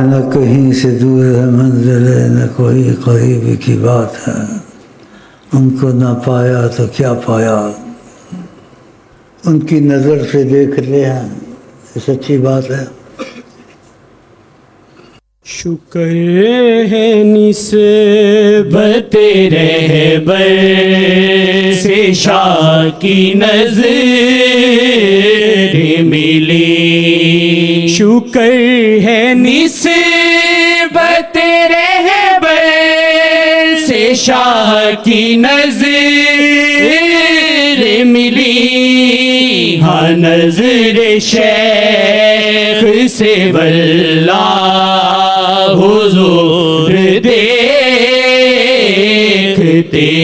نہ کہیں سے دور ہے منزل، نہ کوئی قریب کی بات ہے، ان کو نہ پایا تو کیا پایا، ان کی نظر سے دیکھ لے ہیں، یہ سچی بات ہے۔ شکر ہے نسبت رہبر سے شاہ کی نظر ملی، شکر ہے نسبت رہبر سے شاہ کی نظر ملی، ہاں نظر شیخ سے واللہ حضور دیکھتے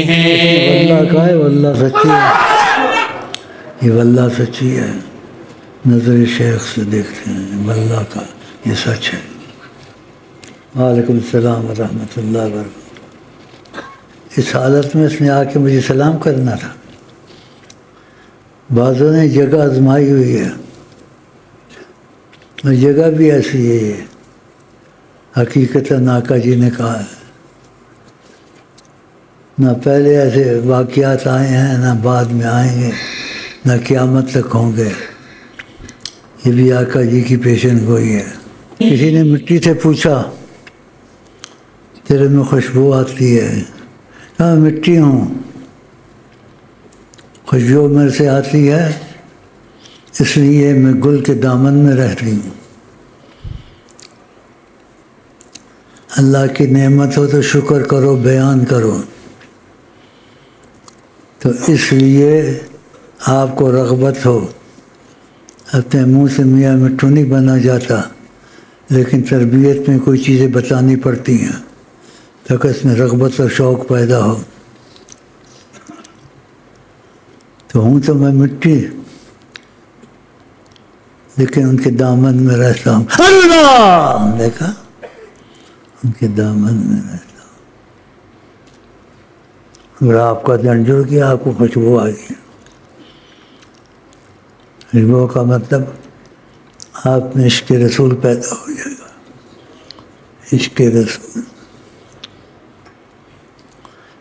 ہیں۔ واللہ کا ہے، واللہ سچی ہے، یہ واللہ سچی ہے، نظر شیخ سے دیکھتے ہیں، واللہ کا یہ سچ ہے۔ وعلیکم السلام ورحمۃ اللہ وبرکاتہ۔ اس حالت میں اس نے آ کے مجھے سلام کرنا تھا۔ بعضوں نے جگہ آزمائی ہوئی ہے، اور جگہ بھی ایسی ہے، یہ حقیقتاً آقا جی نے کہا ہے، نہ پہلے ایسے واقعات آئے ہیں، نہ بعد میں آئیں گے، نہ قیامت تک ہوں گے، یہ بھی آقا جی کی پیشن گوئی ہے۔ کسی نے مٹی سے پوچھا تیرے میں خوشبو آتی ہے، کہا میں مٹی ہوں، خوشبو میرے سے آتی ہے اس لیے میں گل کے دامن میں رہتی ہوں۔ اللہ کی نعمت ہو تو شکر کرو، بیان کرو، تو اس لیے آپ کو رغبت ہو، اپنے منہ سے میاں مٹھو نہیں بنا جاتا، لیکن تربیت میں کوئی چیزیں بتانی پڑتی ہیں تاکہ اس میں رغبت اور شوق پیدا ہو۔ تو ہوں تو میں مٹی، لیکن ان کے دامن میں رہتا ہوں۔ اللہ دیکھا، ان کے دامن میں رہتا ہوں۔ اگر آپ کا دن جڑ گیا، آپ کو خوشبو آ گئی۔ خوشبو کا مطلب آپ میں عشق رسول پیدا ہو جائے گا، عشق رسول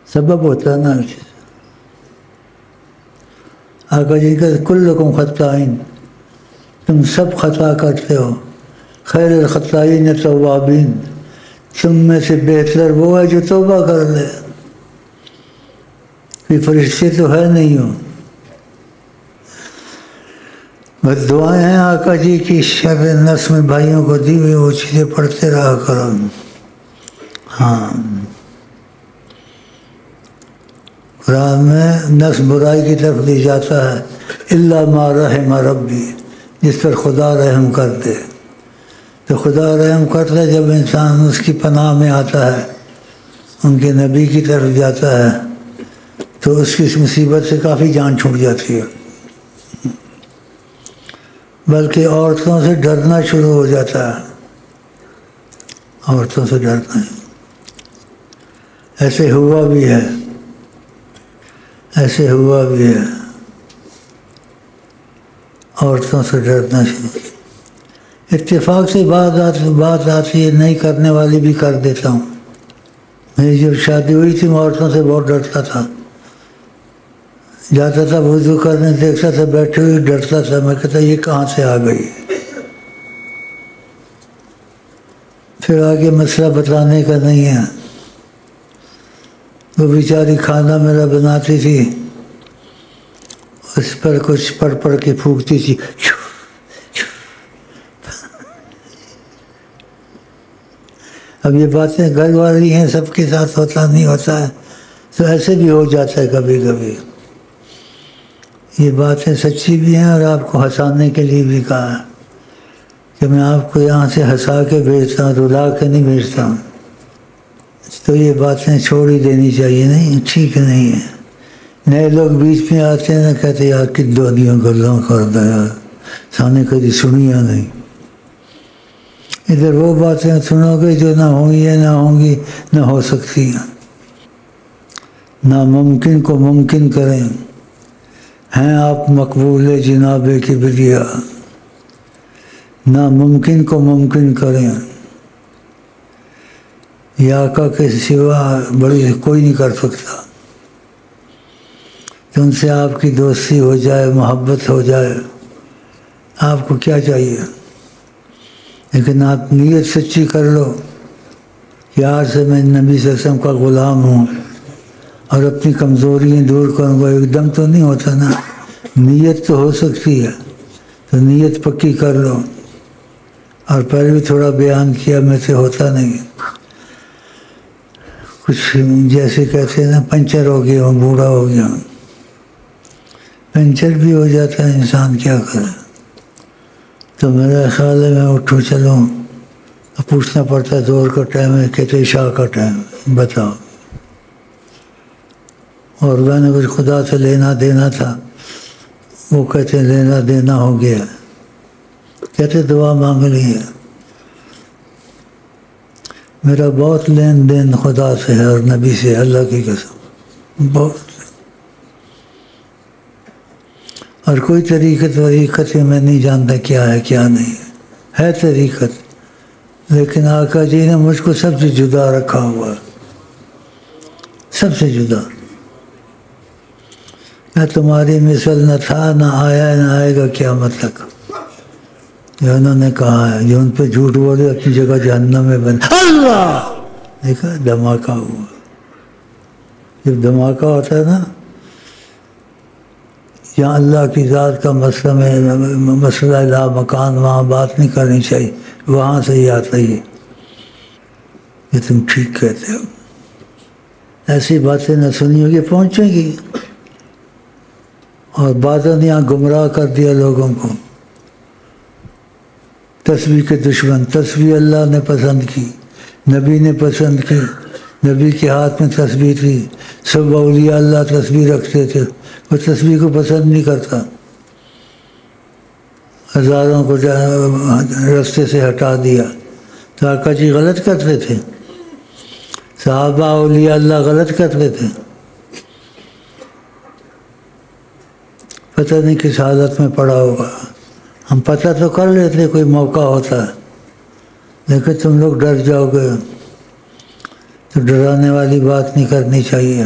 سبب ہوتا ہے نا۔ آقا جی کہتے کلکم خطائین، تم سب خطا کرتے ہو، خیر الخطائین توابین، تم میں سے بہتر وہ ہے جو توبہ کر لے، کوئی فرشتے تو ہے نہیں ہو۔ بس دعائیں ہیں آقا جی کی شب نس میں بھائیوں کو دی ہوئی، وہ چیزیں پڑھتے رہا کرو۔ ہاں، قرآن میں نس برائی کی طرف لے جاتا ہے، الا ما رحم ربی، جس پر خدا رحم کر دے۔ تو خدا رحم کرتا ہے جب انسان اس کی پناہ میں آتا ہے، ان کے نبی کی طرف جاتا ہے، تو اس کی اس مصیبت سے کافی جان چھوٹ جاتی ہے، بلکہ عورتوں سے ڈرنا شروع ہو جاتا ہے، عورتوں سے ڈرنا۔ ایسے ہوا بھی ہے، ایسے ہوا بھی ہے، عورتوں سے ڈرنا شروع۔ اتفاق سے بات آتی ہے، نہیں کرنے والی بھی کر دیتا ہوں۔ میری جب شادی ہوئی تھی میں عورتوں سے بہت ڈرتا تھا، جاتا تھا وضو کرنے، دیکھتا تھا بیٹھے ہوئی، ڈرتا تھا، میں کہتا یہ کہاں سے آ گئی۔ پھر آگے مسئلہ بتانے کا نہیں ہے، وہ بیچاری کھانا میرا بناتی تھی، اس پر کچھ پڑھ کے پھونکتی تھی، اب یہ باتیں گھر والی ہیں، سب کے ساتھ ہوتا نہیں ہوتا ہے، تو ایسے بھی ہو جاتا ہے کبھی کبھی۔ یہ باتیں سچی بھی ہیں، اور آپ کو ہنسانے کے لیے بھی کہا ہے کہ میں آپ کو یہاں سے ہنسا کے بھیجتا ہوں، رلا کے نہیں بھیجتا ہوں۔ تو یہ باتیں چھوڑ ہی دینی چاہیے، نہیں ٹھیک نہیں ہے۔ نئے لوگ بیچ میں آتے ہیں نا، کہتے یار کدوں گلوں کرتا یار، سامنے کبھی سنیا نہیں۔ ادھر وہ باتیں سنو گے جو نہ ہوں گی، نہ ہوں گی، نہ ہو سکتی ہیں۔ ناممکن کو ممکن کریں، ہیں آپ مقبول جناب کبریا، ناممکن کو ممکن کریں، یہ آقا کے سوا بڑی کوئی نہیں کر سکتا. تو ان سے آپ کی دوستی ہو جائے، محبت ہو جائے، آپ کو کیا چاہیے؟ لیکن آپ نیت سچی کر لو کہ آج سے میں نبی صلی اللہ علیہ وسلم کا غلام ہوں اور اپنی کمزوریاں دور کروں گا. ایک دم تو نہیں ہوتا نا، نیت تو ہو سکتی ہے، تو نیت پکی کر لو. اور پہلے بھی تھوڑا بیان کیا، میں سے ہوتا نہیں. کچھ جیسے کہتے ہیں نا، پنچر ہو گیا ہوں، بوڑھا ہو گیا ہوں. پنچر بھی ہو جاتا ہے انسان، کیا کرے. تو میرا خیال ہے میں اٹھوں چلوں، پوچھنا پڑتا ہے زور کا ٹائم ہے، کہتے عشاء کا ٹائم، بتاؤ. اور میں نے کچھ خدا سے لینا دینا تھا، وہ کہتے لینا دینا ہو گیا. کہتے دعا مانگ لی ہے. میرا بہت لین دین خدا سے ہے اور نبی سے، اللہ کی قسم، بہت. اور کوئی طریقت میں نہیں جانتا کیا ہے کیا نہیں ہے طریقت. لیکن آقا جی نے مجھ کو سب سے جدا رکھا ہوا ہے، سب سے جدا. میں تمہاری مثل نہ تھا، نہ آیا، نہ آئے گا قیامت تک. جو انہوں نے کہا ہے، جو ان پہ جھوٹ بولے اپنی جگہ جہنم میں بند. اللہ دیکھا دھماکہ ہوا. جب دھماکہ ہوتا ہے نا، جہاں اللہ کی ذات کا مسئلہ لا مکان، وہاں بات نہیں کرنی چاہیے. وہاں سے ہی آتا ہی کہ تم ٹھیک کہتے ہو. ایسی باتیں نہ سنی ہوگی، پہنچیں گی. اور بعضوں نے یہاں گمراہ کر دیا لوگوں کو. تسبیح کے دشمن، تسبیح اللہ نے پسند کی، نبی نے پسند کی، نبی کے ہاتھ میں تسبیح تھی. سب اولیاء اللہ تسبیح رکھتے تھے، وہ تسبیح کو پسند نہیں کرتا. ہزاروں کو رستے سے ہٹا دیا. تو آقا جی غلط کرتے تھے، صحابہ اولیاء اللہ غلط کرتے تھے. پتہ نہیں کس حالت میں پڑا ہوگا. ہم پتہ تو کر لیتے کوئی موقع ہوتا ہے، لیکن تم لوگ ڈر جاؤ گے. تو ڈرانے والی بات نہیں کرنی چاہیے.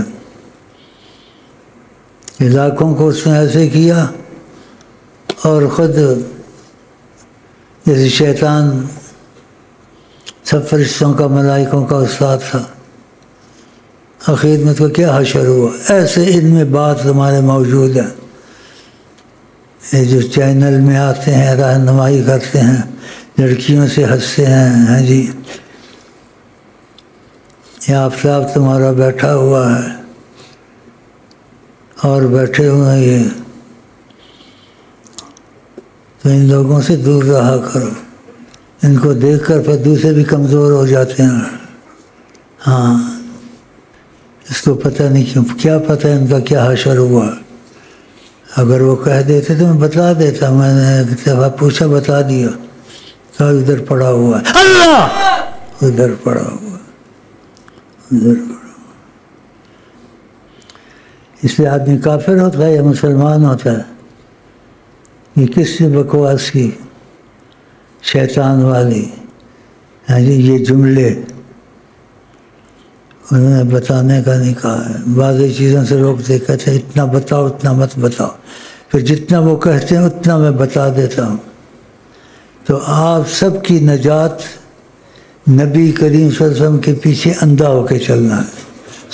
علاقوں کو اس نے ایسے کیا، اور خود جیسے شیطان سب فرشتوں کا، ملائکوں کا استاد تھا. آخر میں تو کیا حشر ہوا. ایسے ان میں بات ہمارے موجود ہے، یہ جو چینل میں آتے ہیں، رہنمائی کرتے ہیں، لڑکیوں سے ہنستے ہیں. ہاں جی، یہ آفتاب تمہارا بیٹھا ہوا ہے اور بیٹھے ہوئے ہیں یہ، تو ان لوگوں سے دور رہا کرو. ان کو دیکھ کر پھر دوسرے بھی کمزور ہو جاتے ہیں. ہاں، اس کو پتہ نہیں کیوں، کیا پتہ ان کا کیا حشر ہوا. اگر وہ کہہ دیتے تو میں بتا دیتا. میں نے ایک دفعہ پوچھا، بتا دیا. کہا ادھر پڑا ہوا ہے. اللہ ادھر پڑا ہوا، ادھر پڑا. اس لیے آدمی کافر ہوتا ہے یا مسلمان ہوتا ہے؟ یہ کس نے بکواس کی؟ شیطان والی. ہاں جی، یہ جملے انہوں نے بتانے کا نہیں کہا ہے. بعض چیزوں سے روکتے، کہتے ہیں اتنا بتاؤ، اتنا مت بتاؤ. پھر جتنا وہ کہتے ہیں اتنا میں بتا دیتا ہوں. تو آپ سب کی نجات نبی کریم صلی اللہ علیہ وسلم کے پیچھے اندھا ہو کے چلنا ہے،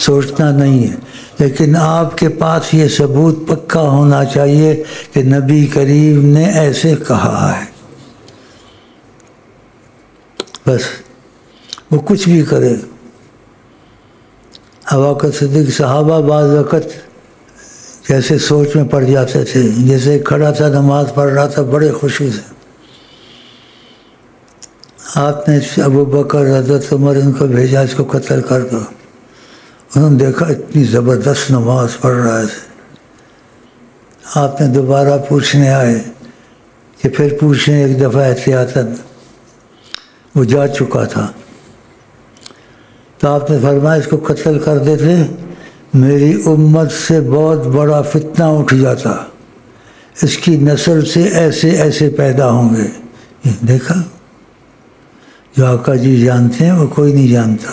سوچنا نہیں ہے. لیکن آپ کے پاس یہ ثبوت پکا ہونا چاہیے کہ نبی کریم نے ایسے کہا ہے. بس وہ کچھ بھی کرے. ابوبکر صدیق صحابہ بعض وقت جیسے سوچ میں پڑ جاتے تھے. جیسے کھڑا تھا، نماز پڑھ رہا تھا بڑے خوشی سے. آپ نے ابوبکر، حضرت عمر ان کو بھیجا، اس کو قتل کر دو. انہوں نے دیکھا اتنی زبردست نماز پڑھ رہا ہے. آپ نے دوبارہ پوچھنے آئے کہ پھر پوچھیں ایک دفعہ احتیاطاً. وہ جا چکا تھا. تو آپ نے فرمایا اس کو قتل کر دیتے، میری امت سے بہت بڑا فتنہ اٹھ جاتا، اس کی نسل سے ایسے ایسے پیدا ہوں گے. دیکھا، جو آقا جی جانتے ہیں وہ کوئی نہیں جانتا.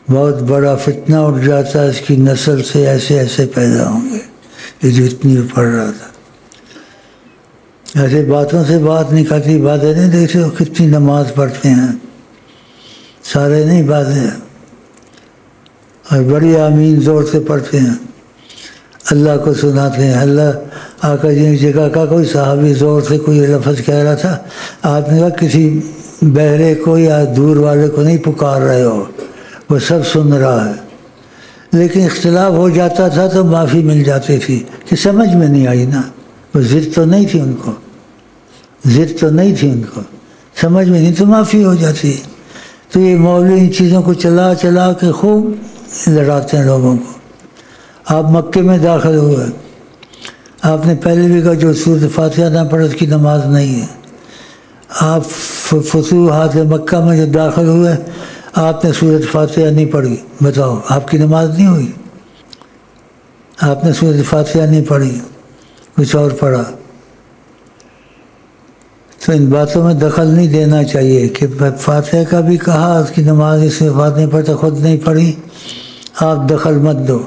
بہت بڑا فتنہ اٹھ جاتا ہے، اس کی نسل سے ایسے ایسے پیدا ہوں گے. یہ جو اتنی پڑھ رہا تھا، ایسے باتوں سے بات نکلتی. باتیں نہیں دیکھتے ہو کتنی نماز پڑھتے ہیں، سارے نہیں باتیں، اور بڑی آمین زور سے پڑھتے ہیں، اللہ کو سناتے ہیں. اللہ آقا جی نے جگہ کا کوئی صحابی زور سے کوئی لفظ کہہ رہا تھا، آپ نے کہا کسی بہرے کو یا دور والے کو نہیں پکار رہے ہو، وہ سب سن رہا ہے. لیکن اختلاف ہو جاتا تھا تو معافی مل جاتی تھی کہ سمجھ میں نہیں آئی نا. وہ ضد تو نہیں تھی ان کو، ضد تو نہیں تھی ان کو، سمجھ میں نہیں تو معافی ہو جاتی. تو یہ مولوی ان چیزوں کو چلا چلا کے خوب لڑاتے ہیں لوگوں کو. آپ مکے میں داخل ہوئے، آپ نے پہلے بھی کہا جو سورۃ فاتحہ نہ پڑھے اس کی نماز نہیں ہے. آپ فتوحات مکہ میں جو داخل ہوئے، آپ نے سورۃ فاتحہ نہیں پڑھی، بتاؤ آپ کی نماز نہیں ہوئی؟ آپ نے سورۃ فاتحہ نہیں پڑھی، کچھ اور پڑھا. تو ان باتوں میں دخل نہیں دینا چاہیے کہ فاتحہ کا بھی کہا، اس کی نماز اس میں بات نہیں پڑھتا، خود نہیں پڑھی، آپ دخل مت دو.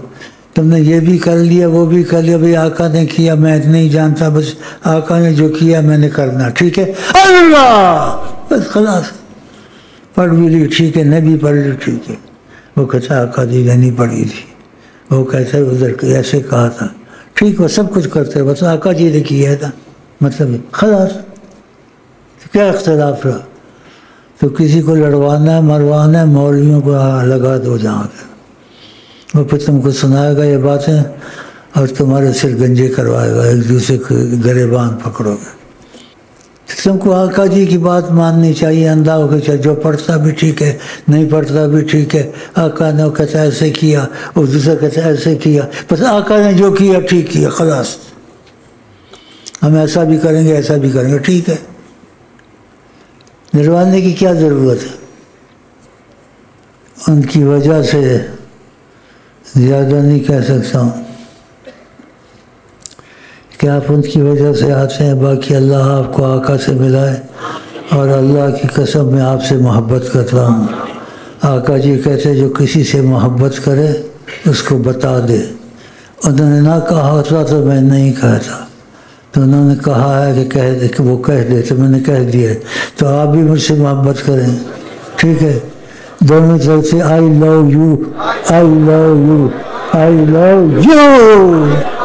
تم نے یہ بھی کر لیا وہ بھی کر لیا، بھائی آقا نے کیا میں نہیں جانتا، بس آقا نے جو کیا میں نے کرنا، ٹھیک ہے اللہ بس خلاص. پڑھ بھی لی ٹھیک ہے، نہیں بھی پڑھ لی ٹھیک ہے. وہ کہتا آقا جی نے نہیں پڑھی تھی، وہ کہتا ہے ادھر ایسے کہا تھا، ٹھیک وہ سب کچھ کرتے بس آقا جی نے کیا تھا، مطلب خلاص. کیا اختلاف رہا؟ تو کسی کو لڑوانا ہے مروانا ہے، مولویوں کو لگا دو جہاں پہ، وہ پھر تم کو سنائے گا یہ باتیں اور تمہارے سر گنجے کروائے گا، ایک دوسرے کو گریبان پکڑو گے. تم کو آقا جی کی بات ماننی چاہیے، اندھا ہو کے جو پڑھتا بھی ٹھیک ہے، نہیں پڑھتا بھی ٹھیک ہے. آقا نے وہ کہتا ایسے کیا، اور دوسرا کہتا ایسے کیا، بس آقا نے جو کیا ٹھیک کیا خلاص. ہم ایسا بھی کریں گے ایسا بھی کریں گے، ٹھیک ہے. لڑوانے کی کیا ضرورت ہے؟ ان کی وجہ سے زیادہ نہیں کہہ سکتا ہوں کہ آپ ان کی وجہ سے آتے ہیں. باقی اللہ آپ کو آقا سے ملائے، اور اللہ کی قسم میں آپ سے محبت کرتا ہوں. آقا جی کہتے جو کسی سے محبت کرے اس کو بتا دے. انہوں نے نہ کہا ہوتا تو میں نہیں کہتا، تو انہوں نے کہا ہے کہ کہہ دے کہ وہ کہہ دے، تو میں نے کہہ دیا. تو آپ بھی مجھ سے محبت کریں، ٹھیک ہے. دونوں طرف سے I love you, I love you, I love you.